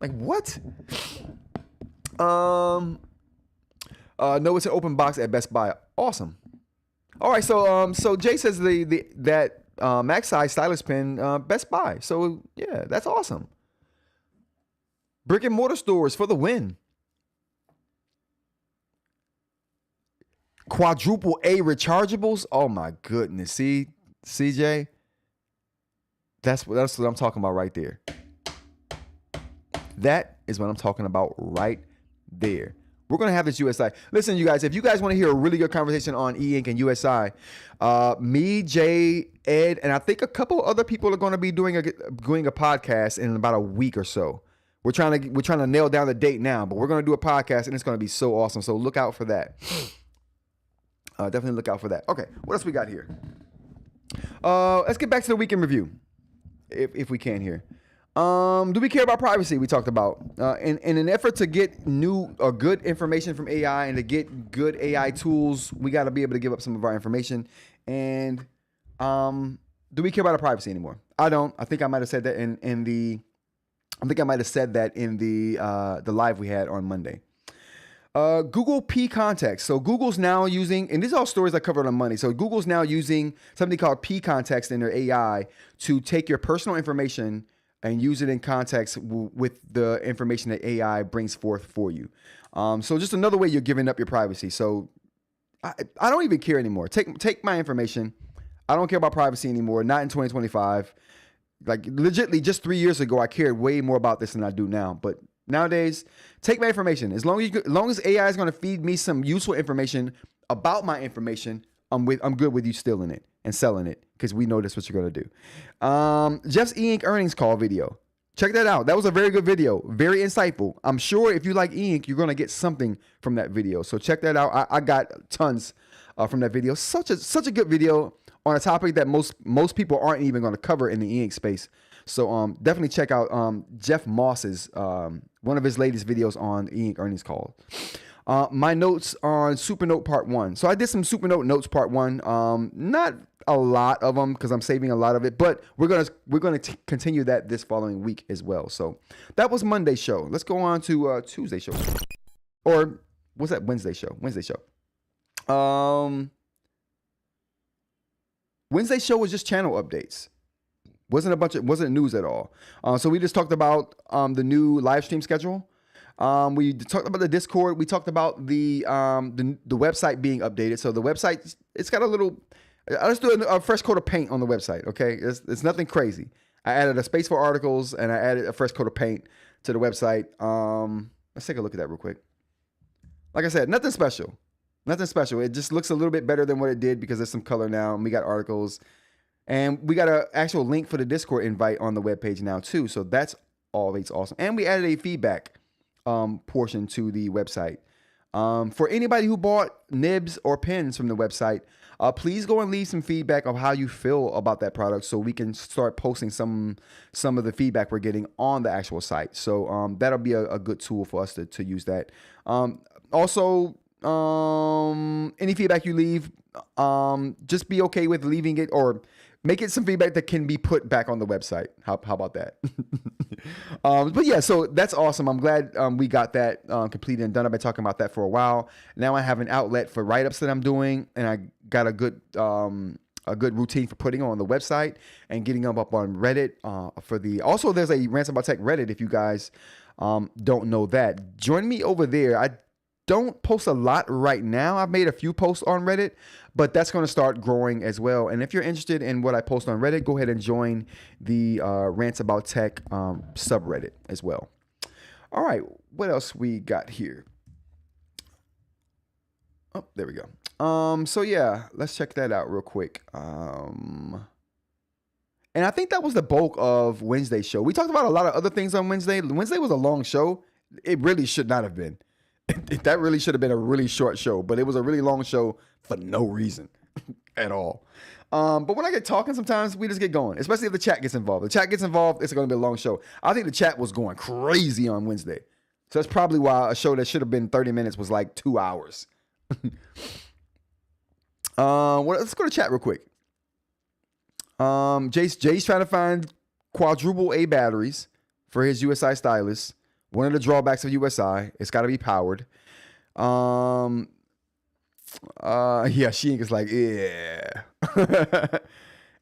Like, what? No, it's an open box at Best Buy. Awesome. All right, so Jay says that max size stylus pen Best Buy. So yeah, that's awesome. Brick and mortar stores for the win. Quadruple A rechargeables. Oh my goodness. See, CJ. That's what I'm talking about right there. That is what I'm talking about right there. We're going to have this USI. Listen, you guys, if you guys want to hear a really good conversation on eInk and USI, me, Jay, Ed, and I think a couple other people are going to be doing a podcast in about a week or so. We're trying to nail down the date now, but we're going to do a podcast and it's going to be so awesome. So look out for that. Definitely look out for that. Okay, what else we got here? Let's get back to the weekend review, if we can here. Do we care about privacy? We talked about in an effort to get new or good information from AI and to get good AI tools, we got to be able to give up some of our information. And do we care about our privacy anymore? I don't. I think I might have said that in the live we had on Monday. Google P context. So Google's now using, and these are all stories I covered on Monday. So Google's now using something called P context in their AI to take your personal information and use it in context with the information that AI brings forth for you. So just another way you're giving up your privacy. So I don't even care anymore. Take my information. I don't care about privacy anymore. Not in 2025. Like legitimately, just 3 years ago, I cared way more about this than I do now. But nowadays, take my information. As long as AI is going to feed me some useful information about my information, I'm good with you stealing it and selling it because we know that's what you're going to do. Jeff's eInk earnings call video. Check that out. That was a very good video. Very insightful. I'm sure if you like eInk, you're going to get something from that video. So check that out. I got tons from that video. Such a good video on a topic that most people aren't even going to cover in the eInk space. So definitely check out Jeff Moss's one of his latest videos on eInk earnings call. My notes on Supernote Part 1. So I did some Supernote notes Part 1. Not a lot of them because I'm saving a lot of it, but we're gonna continue that this following week as well. So that was Monday's show. Let's go on to Tuesday's show, or what's that? Wednesday's show. Wednesday's show was just channel updates. Wasn't news at all. So we just talked about the new live stream schedule. We talked about the Discord. We talked about the website being updated. So the website, it's got a little. Let's do a fresh coat of paint on the website. Okay, it's nothing crazy. I added a space for articles and I added a fresh coat of paint to the website. Let's take a look at that real quick. Like I said, nothing special. Nothing special. It just looks a little bit better than what it did because there's some color now and we got articles. And we got an actual link for the Discord invite on the webpage now too. So that's always awesome. And we added a feedback portion to the website. For anybody who bought nibs or pins from the website, please go and leave some feedback of how you feel about that product so we can start posting some of the feedback we're getting on the actual site. So that'll be a good tool for us to use that. Also, any feedback you leave, just be okay with leaving it or make it some feedback that can be put back on the website. How about that? But yeah, so that's awesome. I'm glad we got that completed and done. I've been talking about that for a while. Now I have an outlet for write-ups that I'm doing, and I got a good routine for putting on the website and getting them up on Reddit. Also, there's a Rants About Tech Reddit if you guys don't know that. Join me over there. I don't post a lot right now. I've made a few posts on Reddit, but that's going to start growing as well. And if you're interested in what I post on Reddit, go ahead and join the Rants About Tech subreddit as well. All right, what else we got here? Oh, there we go. So yeah, let's check that out real quick. And I think that was the bulk of Wednesday's show. We talked about a lot of other things on Wednesday. Wednesday was a long show. It really should not have been. That really should have been a really short show, but it was a really long show for no reason at all. But when I get talking, sometimes we just get going, especially if the chat gets involved. If the chat gets involved, it's going to be a long show. I think the chat was going crazy on Wednesday. So that's probably why a show that should have been 30 minutes was like 2 hours. Let's go to chat real quick. Jay's trying to find quadruple A batteries for his USI stylus. One of the drawbacks of USI, it's got to be powered. Yeah, eInk is like, yeah.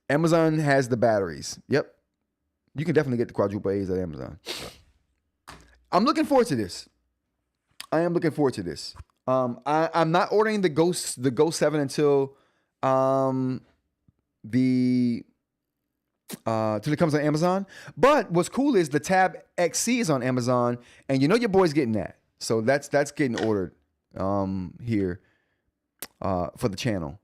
Amazon has the batteries. Yep. You can definitely get the quadruple A's at Amazon. I'm looking forward to this. I am looking forward to this. I'm not ordering the Go 7 until till it comes on Amazon. But what's cool is the Tab XC is on Amazon, and you know your boy's getting that. So that's getting ordered here for the channel.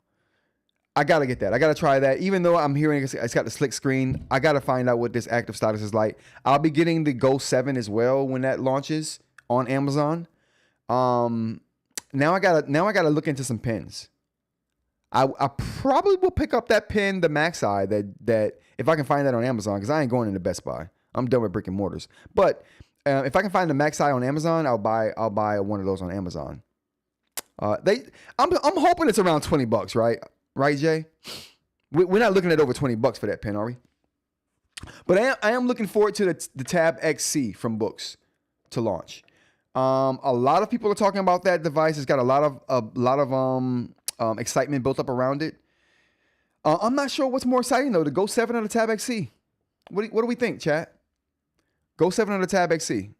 I gotta get that. I gotta try that. Even though I'm hearing it's got the slick screen, I gotta find out what this active status is like. I'll be getting the Go 7 as well when that launches on Amazon. Now I gotta look into some pens. I probably will pick up that pen, the Max Eye, that if I can find that on Amazon, because I ain't going into Best Buy. I'm done with brick and mortars. But if I can find the Max Eye on Amazon, I'll buy one of those on Amazon. I'm hoping it's around $20, right? Right, Jay? We're not looking at over $20 for that pen, are we? But I am looking forward to the Tab XC from Boox to launch. A lot of people are talking about that device. It's got a lot of excitement built up around it. I'm not sure what's more exciting though, the Go 7 or the Tab XC. What do we think, chat? Go 7 or the Tab XC?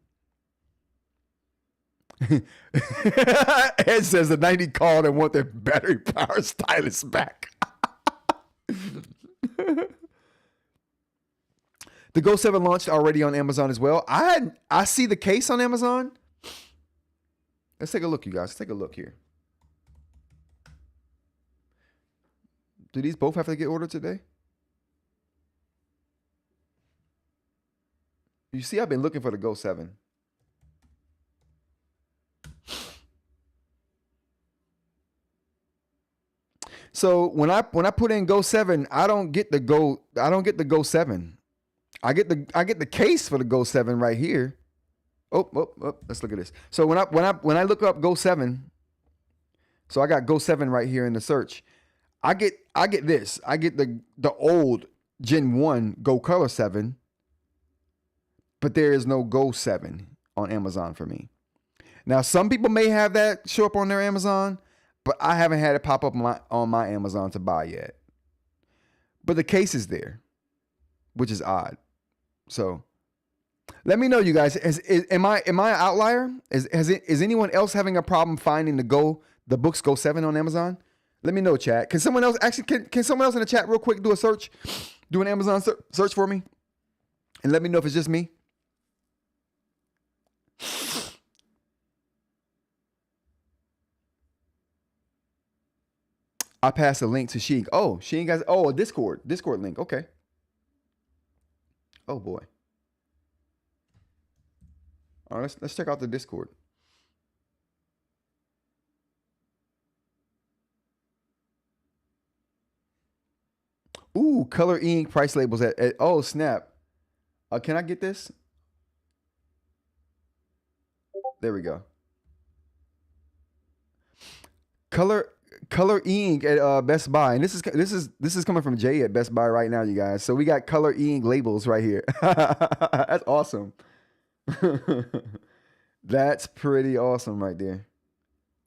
Ed says the 90 called and want their battery power stylus back. The Go 7 launched already on Amazon as well. I see the case on Amazon. Let's take a look, you guys. Let's take a look here. Do these both have to get ordered today? You see, I've been looking for the Go 7. So when I put in Go 7, I don't get the Go 7. I get the case for the Go 7 right here. Oh, let's look at this. So when I look up Go 7, so I got Go 7 right here in the search. I get this. I get the old Gen 1 Go Color 7, but there is no Go 7 on Amazon for me. Now, some people may have that show up on their Amazon, but I haven't had it pop up on my Amazon to buy yet. But the case is there, which is odd. So let me know, you guys. Am I an outlier? Is anyone else having a problem finding the Boox Go 7 on Amazon? Let me know, chat. Can someone else can someone else in the chat real quick do a search? Do an Amazon search for me? And let me know if it's just me. I passed a link to Sheik. Oh, Sheik has a Discord link. Okay. Oh boy. All right, let's check out the Discord. Ooh, color eInk price labels at oh snap. Can I get this? There we go. Color eInk at Best Buy, and this is coming from Jay at Best Buy right now, you guys. So we got color eInk labels right here. That's awesome. That's pretty awesome right there.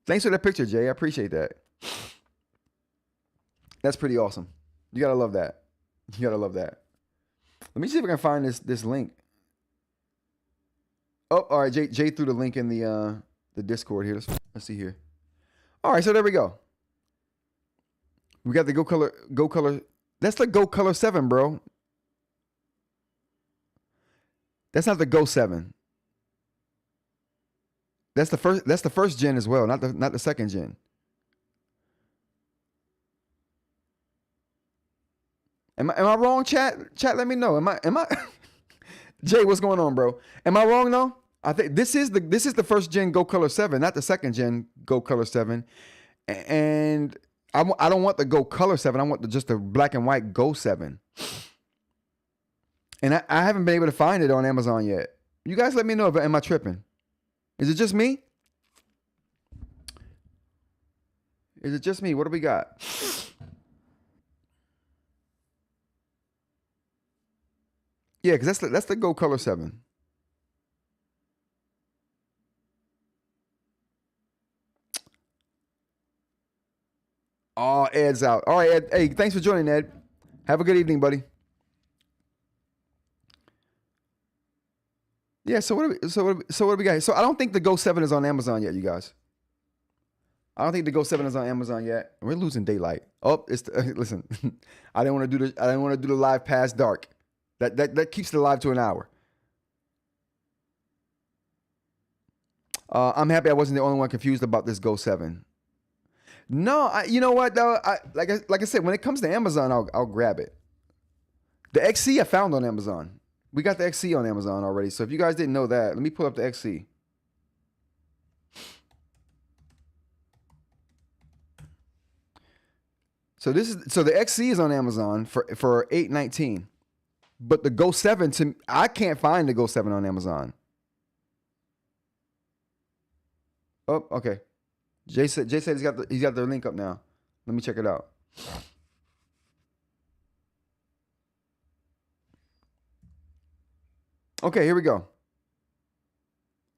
Thanks for that picture, Jay. I appreciate that. That's pretty awesome. You gotta love that. You gotta love that. Let me see if I can find this link. Oh, all right. Jay threw the link in the Discord here. Let's see here. All right, so there we go. We got the Go Color. That's the Go Color 7, bro. That's not the Go 7. That's the first gen as well, not the second gen. Am I wrong, chat? Chat, let me know. Am I Jay, what's going on, bro? Am I wrong though? I think this is the first gen Go Color 7, not the second gen Go Color 7. And I don't want the Go Color 7. I want just the black and white Go 7. And I haven't been able to find it on Amazon yet. You guys let me know if am I tripping? Is it just me? Is it just me? What do we got? Yeah, because that's the Go Color 7. Oh, Ed's out. All right, Ed. Hey, thanks for joining, Ed. Have a good evening, buddy. Yeah. So what do we got? So I don't think the Go 7 is on Amazon yet, you guys. I don't think the Go 7 is on Amazon yet. We're losing daylight. Oh, listen. I didn't want to do the live past dark. That keeps the live to an hour. I'm happy I wasn't the only one confused about this Go 7. No, you know what though? Like I said, when it comes to Amazon, I'll grab it. The XC I found on Amazon. We got the XC on Amazon already. So if you guys didn't know that, let me pull up the XC. So the XC is on Amazon for $819. But the Go 7 I can't find the Go 7 on Amazon. Oh, okay. Jay said he's got the link up now. Let me check it out. Okay, here we go.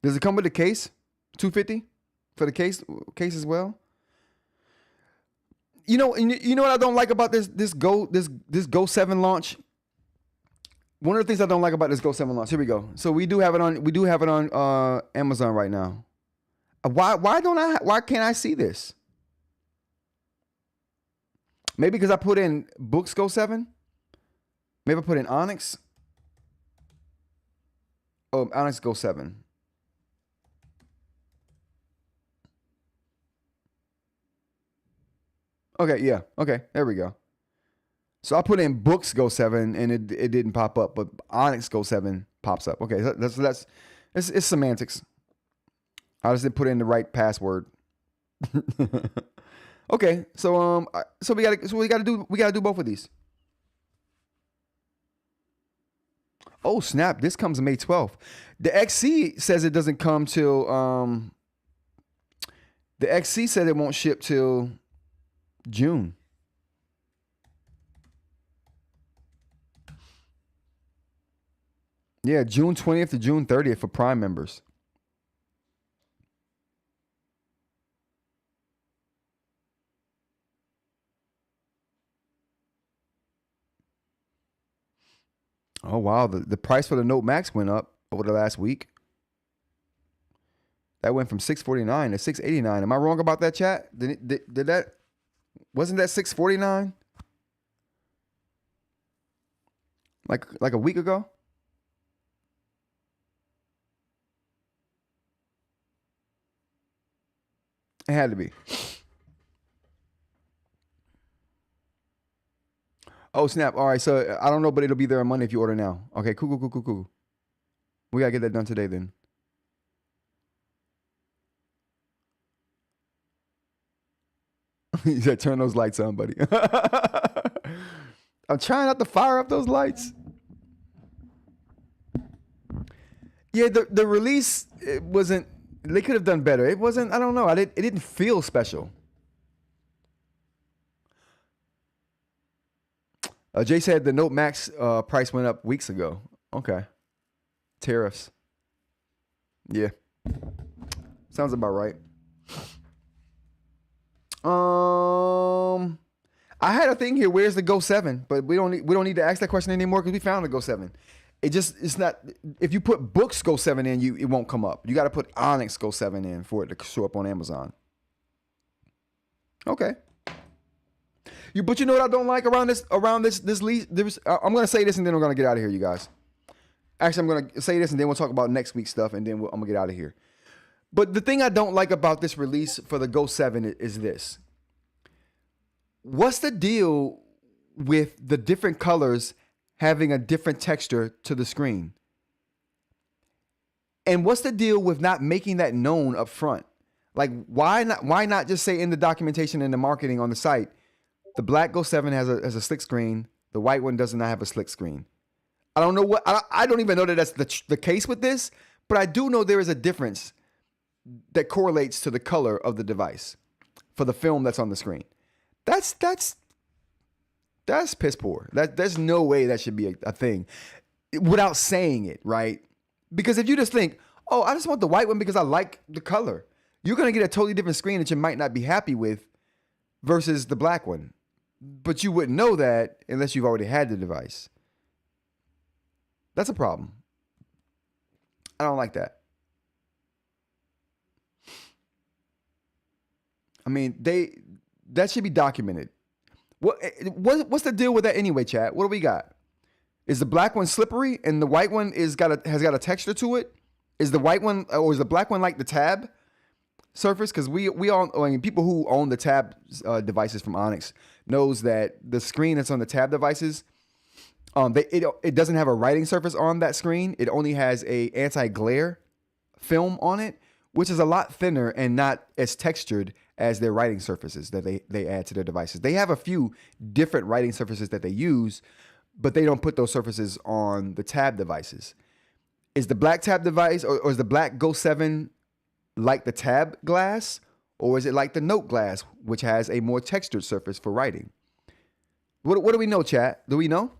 Does it come with the case? $250 for the case as well? You know what I don't like about this Go 7 launch? One of the things I don't like about this Go 7 launch. Here we go. So we do have it on Amazon right now. Why can't I see this? Maybe because I put in Boox Go 7? Maybe I put in Onyx. Oh, Onyx Go 7. Okay, yeah. Okay, there we go. So I put in Boox Go 7 and it didn't pop up, but Onyx Go 7 pops up. Okay, it's semantics. I just didn't put in the right password. Okay, so we gotta do both of these. Oh snap! This comes May 12th. The XC says it doesn't come till the XC said it won't ship till June. Yeah, June 20th to June 30th for Prime members. Oh wow, the price for the Note Max went up over the last week. That went from $649 to $689. Am I wrong about that, chat? Did that wasn't that $649? Like a week ago? It had to be. Oh, snap. All right. So I don't know, but it'll be there on Monday if you order now. Okay. Cool. We got to get that done today then. He said, turn those lights on, buddy. I'm trying not to fire up those lights. Yeah, the release, it wasn't, they could have done better. It wasn't, I don't know. It didn't feel special. Jay said the Note Max price went up weeks ago. Okay. Tariffs. Yeah. Sounds about right. I had a thing here. Where's the Go 7? But we don't need to ask that question anymore because we found the Go 7. It's not. If you put Boox Go 7 in, it won't come up. You got to put Onyx Go 7 in for it to show up on Amazon. Okay. But you know what I don't like around this lease? I'm gonna say this and then we're gonna get out of here, you guys. Actually, I'm gonna say this and then we'll talk about next week's stuff and then I'm gonna get out of here. But the thing I don't like about this release for the Go 7 is this. What's the deal with the different colors having a different texture to the screen? And what's the deal with not making that known up front? Like, why not just say in the documentation and the marketing on the site, the black Go 7 has a slick screen, the white one does not have a slick screen. I don't know I don't even know that that's the case with this, but I do know there is a difference that correlates to the color of the device for the film that's on the screen. That's piss poor. There's no way that should be a thing without saying it, right? Because if you just think, oh, I just want the white one because I like the color, you're going to get a totally different screen that you might not be happy with versus the black one. But you wouldn't know that unless you've already had the device. That's a problem. I don't like that. I mean, that should be documented. What's the deal with that anyway, chat? What do we got? Is the black one slippery and the white one has got a texture to it? Is the white one or is the black one like the tab surface? Because we all, I mean, people who own the tab devices from Onyx knows that the screen that's on the tab devices, it doesn't have a writing surface on that screen. It only has a anti-glare film on it, which is a lot thinner and not as textured as their writing surfaces that they add to their devices. They have a few different writing surfaces that they use, but they don't put those surfaces on the tab devices. Is the black tab device or is the black Go 7 like the tab glass, or is it like the Note glass, which has a more textured surface for writing? What do we know, chat? Do we know?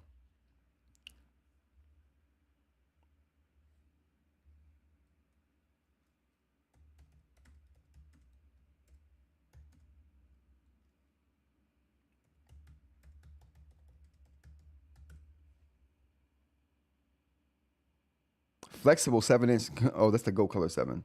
Flexible 7-inch. Oh, that's the Go Color 7.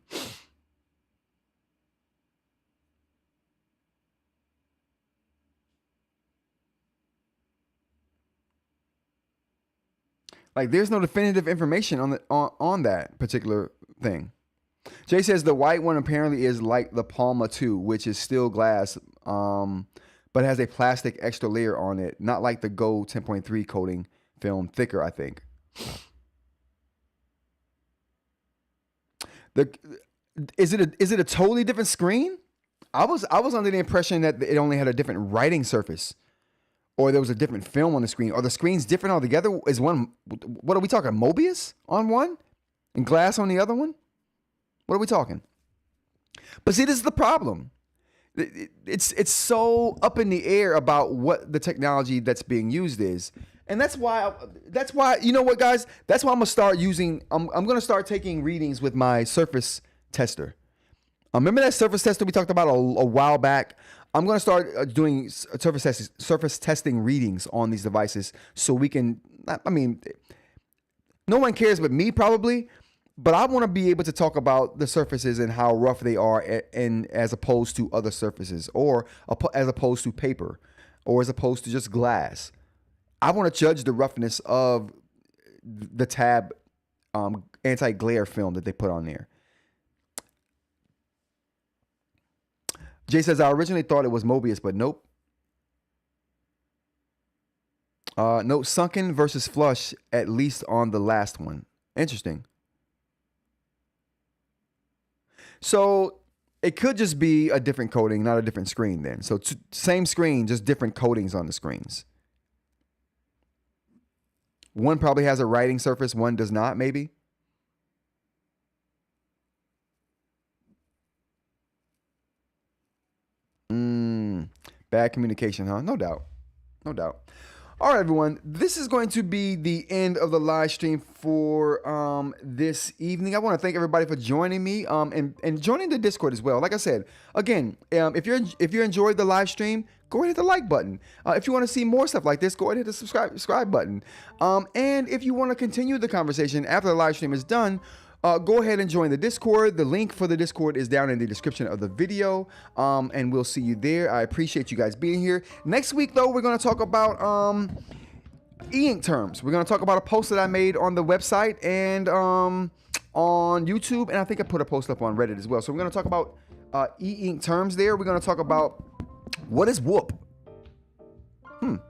Like, there's no definitive information on that particular thing. Jay says the white one apparently is like the Palma 2, which is still glass, but has a plastic extra layer on it, not like the Go 10.3 coating film, thicker, I think. Is it a totally different screen? I was under the impression that it only had a different writing surface, or there was a different film on the screen. Are the screens different altogether? Is one, what are we talking? Mobius on one and glass on the other one? What are we talking? But see, this is the problem. It's so up in the air about what the technology that's being used is. And that's why, you know what, guys? That's why I'm gonna start taking readings with my Surface tester. Remember that Surface tester we talked about a while back? I'm gonna start doing Surface testing readings on these devices so we can. I mean, no one cares but me probably, but I want to be able to talk about the surfaces and how rough they are, and as opposed to other surfaces, or as opposed to paper, or as opposed to just glass. I want to judge the roughness of the tab anti-glare film that they put on there. Jay says, I originally thought it was Mobius, but nope. Note, sunken versus flush, at least on the last one. Interesting. So it could just be a different coating, not a different screen then. So same screen, just different coatings on the screens. One probably has a writing surface, one does not, maybe. Bad communication, huh? No doubt. No doubt. All right, everyone. This is going to be the end of the live stream for this evening. I want to thank everybody for joining me and joining the Discord as well. Like I said, again, if you enjoyed the live stream, go ahead and hit the like button. If you want to see more stuff like this, go ahead and hit the subscribe button. And if you want to continue the conversation after the live stream is done, go ahead and join the Discord. The link for the Discord is down in the description of the video, and we'll see you there. I appreciate you guys being here. Next week, though, we're going to talk about eInk terms. We're going to talk about a post that I made on the website and on YouTube, and I think I put a post up on Reddit as well. So we're going to talk about eInk terms there. We're going to talk about what is whoop.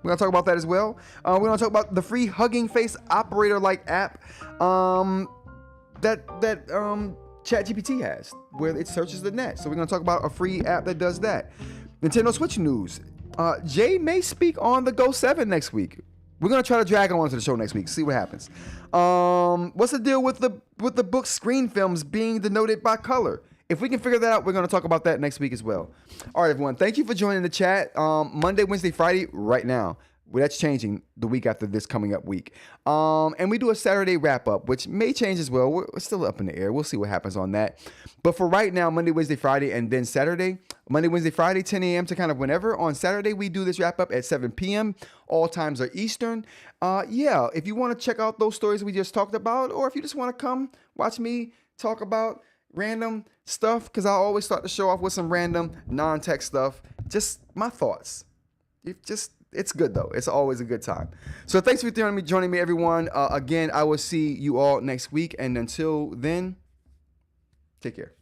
We're gonna talk about that as well. We're gonna talk about the free Hugging Face operator-like app that ChatGPT has, where it searches the net. So we're gonna talk about a free app that does that. Nintendo Switch news. Jay may speak on the Go 7 next week. We're gonna try to drag him onto the show next week. See what happens. What's the deal with the Boox screen films being denoted by color? If we can figure that out, we're gonna talk about that next week as well. All right, everyone. Thank you for joining the chat. Monday, Wednesday, Friday, right now. Well, that's changing the week after this coming up week. And we do a Saturday wrap up, which may change as well. We're still up in the air. We'll see what happens on that. But for right now, Monday, Wednesday, Friday, and then Saturday, Monday, Wednesday, Friday, 10 a.m. to kind of whenever. On Saturday, we do this wrap up at 7 p.m. All times are Eastern. Yeah, if you want to check out those stories we just talked about, or if you just want to come watch me talk about random stuff, because I always start the show off with some random non-tech stuff. Just my thoughts. It's good though. It's always a good time. So thanks for joining me, everyone. Again, I will see you all next week. And until then, take care.